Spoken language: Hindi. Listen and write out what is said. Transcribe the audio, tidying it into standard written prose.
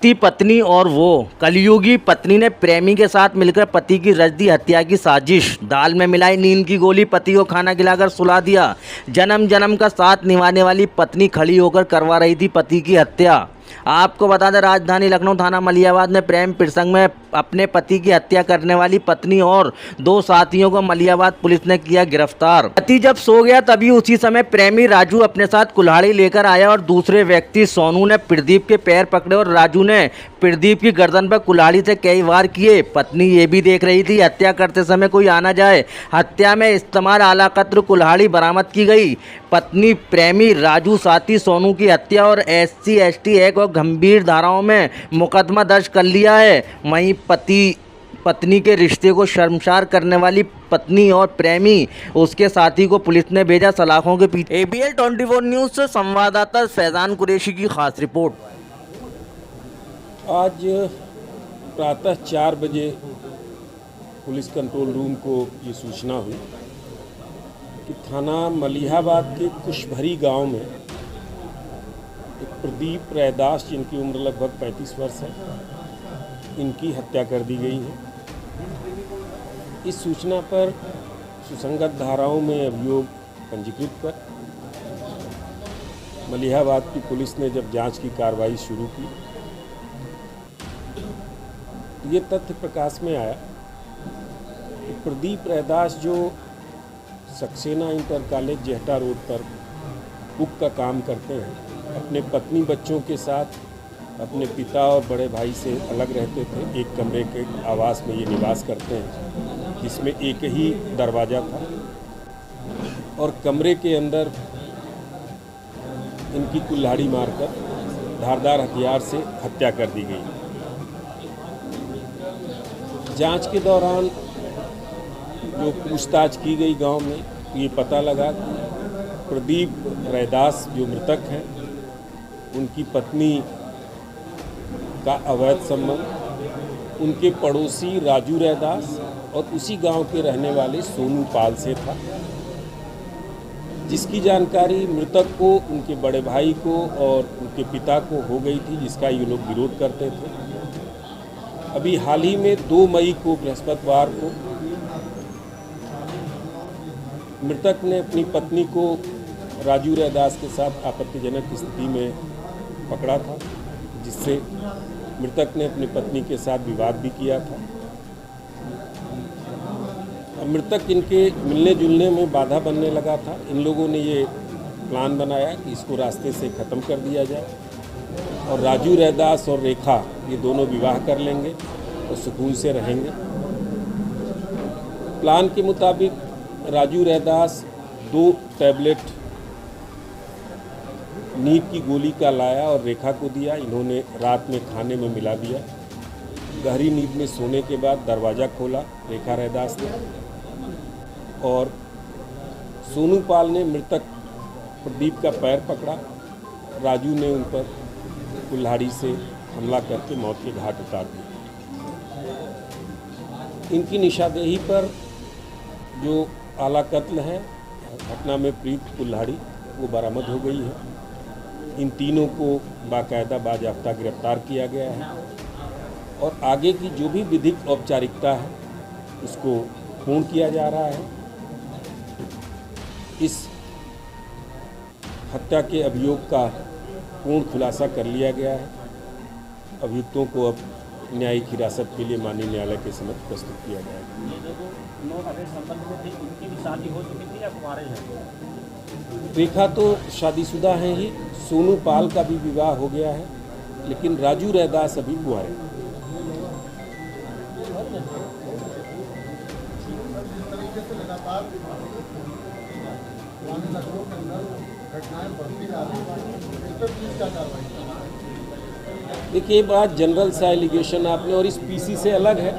पति पत्नी और वो कलयुगी पत्नी ने प्रेमी के साथ मिलकर पति की रच दी हत्या की साजिश। दाल में मिलाई नींद की गोली, पति को खाना खिलाकर सुला दिया। जन्म जन्म का साथ निभाने वाली पत्नी खड़ी होकर करवा रही थी पति की हत्या। आपको बता दें, राजधानी लखनऊ थाना मलियाबाद में प्रेम प्रसंग में अपने पति की हत्या करने वाली पत्नी और 2 साथियों को मलियाबाद पुलिस ने किया गिरफ्तार। पति जब सो गया तभी उसी समय प्रेमी राजू अपने साथ कुल्हाड़ी लेकर आया और दूसरे व्यक्ति सोनू ने प्रदीप के पैर पकड़े और राजू ने प्रदीप की गर्दन पर कुल्हाड़ी से कई वार किए। पत्नी ये भी देख रही थी हत्या करते समय कोई आना जाए। हत्या में इस्तेमाल आला कत्र कुल्हाड़ी बरामद की गई। पत्नी प्रेमी राजू साथी सोनू की हत्या और SC ST एक्ट और गंभीर धाराओं में मुकदमा दर्ज कर लिया है। वहीं पति पत्नी के रिश्ते को शर्मसार करने वाली पत्नी और प्रेमी उसके साथी को पुलिस ने भेजा सलाखों के पीछे। ABL 24 न्यूज़ से संवाददाता फैजान कुरैशी की खास रिपोर्ट। आज प्रातः 4 बजे पुलिस कंट्रोल रूम को ये सूचना हुई कि थाना मलिहाबाद के कुशभरी गांव में एक प्रदीप रैदास, जिनकी उम्र लगभग 35 वर्ष है, इनकी हत्या कर दी गई है। इस सूचना पर सुसंगत धाराओं में अभियोग पंजीकृत कर मलिहाबाद की पुलिस ने जब जांच की कार्रवाई शुरू की, ये तथ्य प्रकाश में आया कि प्रदीप रैदास, जो Saxena inter college Jehta road पर कुक का काम करते हैं, अपने पत्नी बच्चों के साथ अपने पिता और बड़े भाई से अलग रहते थे। एक कमरे के आवास में ये निवास करते हैं जिसमें एक ही दरवाज़ा था और कमरे के अंदर इनकी कुल्हाड़ी मारकर धारदार हथियार से हत्या कर दी गई। जांच के दौरान जो पूछताछ की गई गांव में, ये पता लगा कि प्रदीप रैदास जो मृतक हैं, उनकी पत्नी का अवैध संबंध उनके पड़ोसी राजू रैदास और उसी गांव के रहने वाले सोनू पाल से था, जिसकी जानकारी मृतक को, उनके बड़े भाई को और उनके पिता को हो गई थी, जिसका ये लोग विरोध करते थे। अभी हाल ही में 2 मई को बृहस्पतिवार को मृतक ने अपनी पत्नी को राजू रैदास के साथ आपत्तिजनक स्थिति में पकड़ा था, जिससे मृतक ने अपनी पत्नी के साथ विवाद भी किया था। अब मृतक इनके मिलने जुलने में बाधा बनने लगा था। इन लोगों ने ये प्लान बनाया कि इसको रास्ते से ख़त्म कर दिया जाए और राजू रैदास और रेखा ये दोनों विवाह कर लेंगे और सुकून से रहेंगे। प्लान के मुताबिक राजू रैदास 2 टैबलेट नींद की गोली का लाया और रेखा को दिया। इन्होंने रात में खाने में मिला दिया। गहरी नींद में सोने के बाद दरवाज़ा खोला रेखा रैदास ने और सोनू पाल ने मृतक प्रदीप का पैर पकड़ा। राजू ने उन पर कुल्हाड़ी से हमला करके मौत के घाट उतार दिया। इनकी निशानदेही पर जो आला कत्ल है, घटना में प्रयुक्त कुल्हाड़ी, वो बरामद हो गई है। इन तीनों को बाकायदा बाज़ाब्ता गिरफ्तार किया गया है और आगे की जो भी विधिक औपचारिकता है उसको पूर्ण किया जा रहा है। इस हत्या के अभियोग का पूर्ण खुलासा कर लिया गया है। अभियुक्तों को अब न्यायिक हिरासत के लिए माननीय न्यायालय के समक्ष प्रस्तुत किया गया है। रेखा तो शादीशुदा हैं ही, सोनू पाल का भी विवाह हो गया है, लेकिन राजू रैदास अभी कुंवारे हैं। देखिए, ये बात जनरल सा एलिगेशन आपने, और इस PC से अलग है।